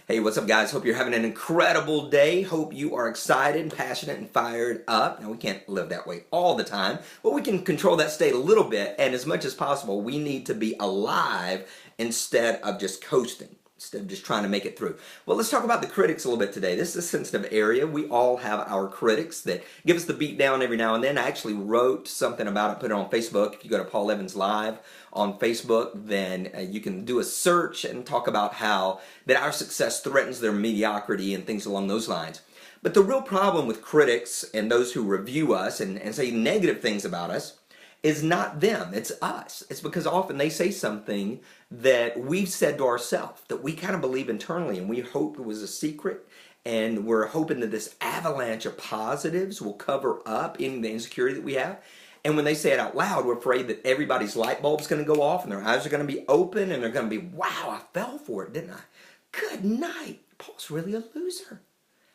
Hey, what's up, guys? Hope you're having an incredible day. Hope you are excited, passionate, and fired up. Now, we can't live that way all the time, but we can control that state a little bit, and as much as possible, we need to be alive instead of just coasting, instead of just trying to make it through. Well, let's talk about the critics a little bit today. This is a sensitive area. We all have our critics that give us the beat down every now and then. I actually wrote something about it, put it on Facebook. If you go to Paul Evans Live on Facebook, then you can do a search and talk about how that our success threatens their mediocrity and things along those lines. But the real problem with critics and those who review us and say negative things about us is not them, it's us. It's because often they say something that we've said to ourselves, that we kind of believe internally, and we hope it was a secret, and we're hoping that this avalanche of positives will cover up any of the insecurity that we have. And when they say it out loud, we're afraid that everybody's light bulb's going to go off and their eyes are going to be open and they're going to be, wow, I fell for it, didn't I? Good night. Paul's really a loser.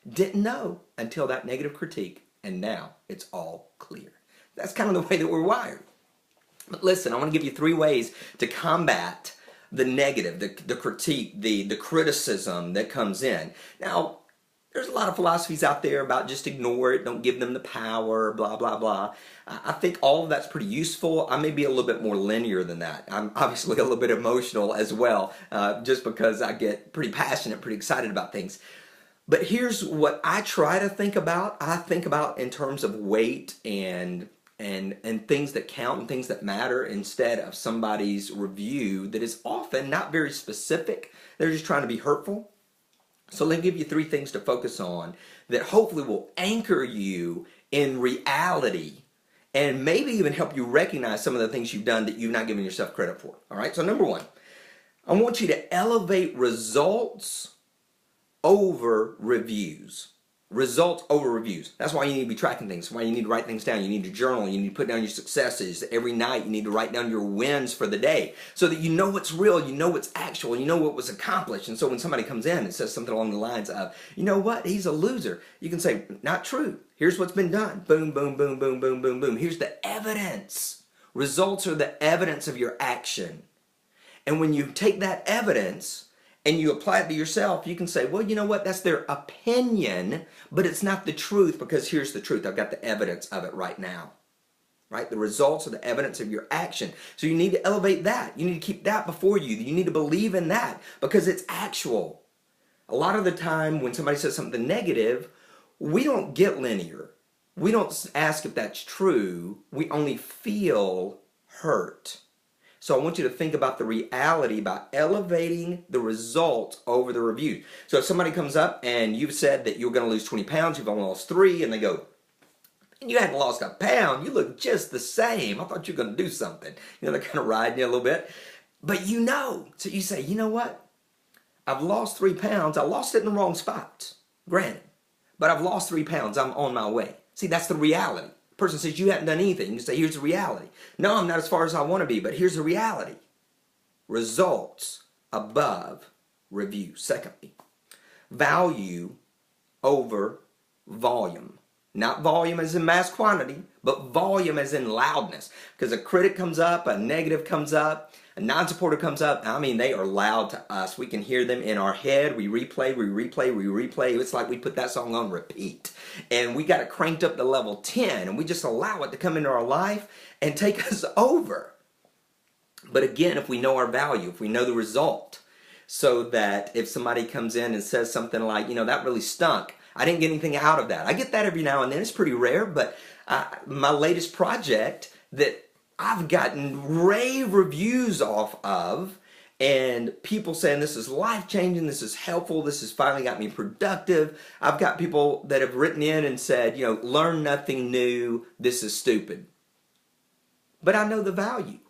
Didn't know until that negative critique, and now it's all clear. That's kind of the way that we're wired. But listen, I want to give you 3 ways to combat the negative, the critique, the criticism that comes in. Now, there's a lot of philosophies out there about just ignore it, don't give them the power, blah, blah, blah. I think all of that's pretty useful. I may be a little bit more linear than that. I'm obviously a little bit emotional as well, just because I get pretty passionate, pretty excited about things. But here's what I try to think about. I think about in terms of weight and things that count and things that matter instead of somebody's review that is often not very specific. They're just trying to be hurtful. So let me give you 3 things to focus on that hopefully will anchor you in reality and maybe even help you recognize some of the things you've done that you've not given yourself credit for. All right, so number 1, I want you to elevate results over reviews. Results over reviews. That's why you need to be tracking things. That's why you need to write things down. You need to journal. You need to put down your successes. Every night you need to write down your wins for the day so that you know what's real, you know what's actual, you know what was accomplished. And so when somebody comes in and says something along the lines of, you know what, he's a loser, you can say, not true. Here's what's been done. Boom, boom, boom, boom, boom, boom, boom. Here's the evidence. Results are the evidence of your action. And when you take that evidence and you apply it to yourself, you can say, well, you know what, that's their opinion, but it's not the truth, because here's the truth. I've got the evidence of it right now. Right? The results are the evidence of your action. So you need to elevate that. You need to keep that before you. You need to believe in that because it's actual. A lot of the time when somebody says something negative, we don't get linear. We don't ask if that's true. We only feel hurt. So I want you to think about the reality, about elevating the results over the review. So if somebody comes up and you've said that you're going to lose 20 pounds, you've only lost 3, and they go, you hadn't lost a pound, you look just the same. I thought you were going to do something. You know, they're kind of riding you a little bit. But you know, so you say, you know what? I've lost 3 pounds. I lost it in the wrong spots, granted. But I've lost 3 pounds. I'm on my way. See, that's the reality. Person says you haven't done anything. You say, here's the reality. No, I'm not as far as I want to be, but here's the reality. Results above review. Secondly, value over volume. Not volume as in mass quantity, but volume as in loudness. Because a critic comes up, a negative comes up, a non-supporter comes up. I mean, they are loud to us. We can hear them in our head. We replay, we replay, we replay. It's like we put that song on repeat. And we got it cranked up to level 10, and we just allow it to come into our life and take us over. But again, if we know our value, if we know the result, so that if somebody comes in and says something like, you know, that really stunk, I didn't get anything out of that. I get that every now and then. It's pretty rare, but my latest project that I've gotten rave reviews off of, and people saying this is life-changing, this is helpful, this has finally got me productive. I've got people that have written in and said, you know, learn nothing new, this is stupid. But I know the value.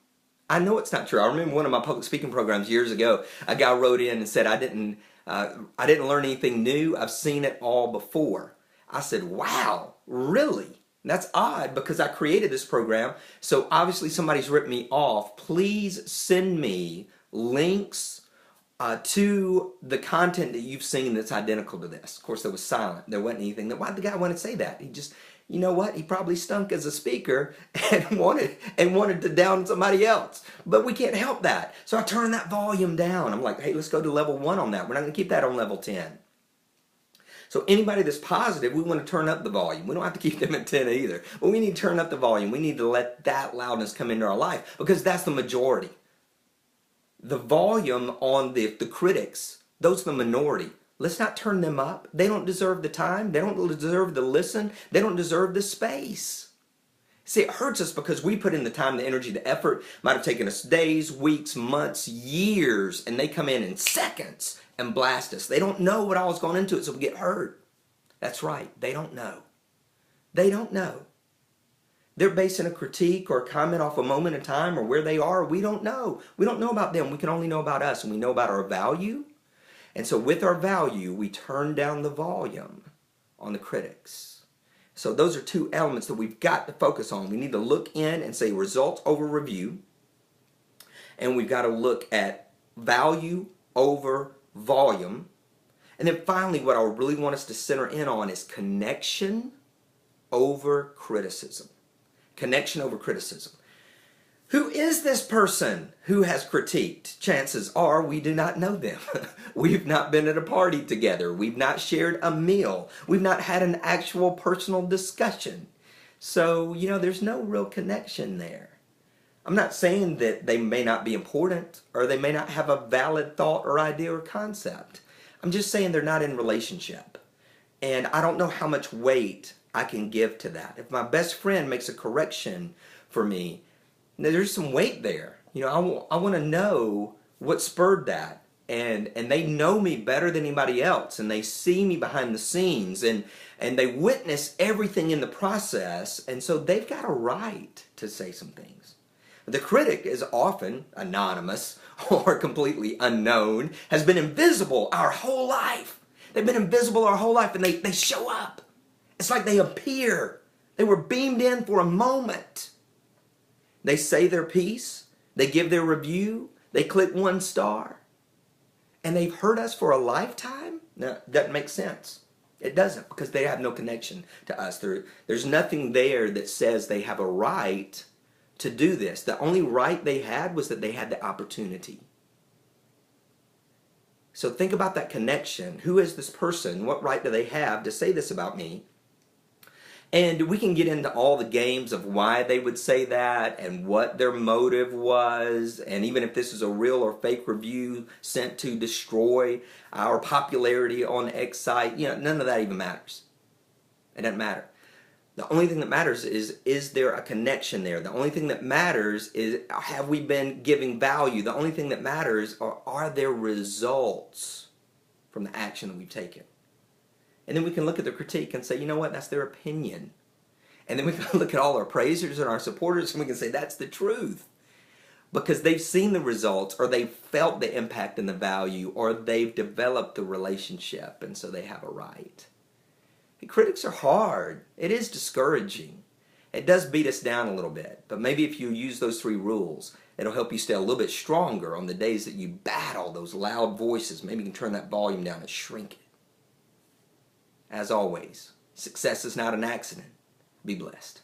I know it's not true. I remember one of my public speaking programs years ago, a guy wrote in and said, I didn't learn anything new, I've seen it all before. I said, wow, really? That's odd because I created this program, so obviously somebody's ripped me off. Please send me links to the content that you've seen that's identical to this. Of course, there was silent. There wasn't anything. Why did the guy want to say that? you know what? He probably stunk as a speaker and wanted to down somebody else. But we can't help that. So I turn that volume down. I'm like, hey, let's go to level 1 on that. We're not going to keep that on level 10. So anybody that's positive, we want to turn up the volume. We don't have to keep them at 10 either. But we need to turn up the volume. We need to let that loudness come into our life because that's the majority. The volume on the critics, those are the minority. Let's not turn them up. They don't deserve the time. They don't deserve the listen. They don't deserve the space. See, it hurts us because we put in the time, the energy, the effort. Might have taken us days, weeks, months, years, and they come in seconds and blast us. They don't know what all's gone into it, so we get hurt. That's right. They don't know. They don't know. They're basing a critique or a comment off a moment in time or where they are. We don't know. We don't know about them. We can only know about us, and we know about our value. And so with our value, we turn down the volume on the critics. So those are two elements that we've got to focus on. We need to look in and say results over review. And we've got to look at value over volume. And then finally, what I really want us to center in on is connection over criticism. Connection over criticism. Who is this person who has critiqued? Chances are we do not know them. We've not been at a party together. We've not shared a meal. We've not had an actual personal discussion. So, there's no real connection there. I'm not saying that they may not be important or they may not have a valid thought or idea or concept. I'm just saying they're not in relationship. And I don't know how much weight I can give to that. If my best friend makes a correction for me, there's some weight there. I want to know what spurred that. And they know me better than anybody else. And they see me behind the scenes. And they witness everything in the process. And so they've got a right to say some things. The critic is often anonymous or completely unknown, has been invisible our whole life. They've been invisible our whole life, and they show up. It's like they appear. They were beamed in for a moment. They say their piece. They give their review. They click 1 star. And they've heard us for a lifetime? No, it doesn't make sense. It doesn't, because they have no connection to us. There's nothing there that says they have a right to do this. The only right they had was that they had the opportunity. So think about that connection. Who is this person? What right do they have to say this about me? And we can get into all the games of why they would say that and what their motive was. And even if this is a real or fake review sent to destroy our popularity on X site, none of that even matters. It doesn't matter. The only thing that matters is there a connection there? The only thing that matters is, have we been giving value? The only thing that matters are there results from the action that we've taken? And then we can look at the critique and say, you know what, that's their opinion. And then we can look at all our praisers and our supporters and we can say that's the truth. Because they've seen the results, or they've felt the impact and the value, or they've developed the relationship, and so they have a right. Critics are hard. It is discouraging. It does beat us down a little bit. But maybe if you use those 3 rules, it'll help you stay a little bit stronger on the days that you battle those loud voices. Maybe you can turn that volume down and shrink it. As always, success is not an accident. Be blessed.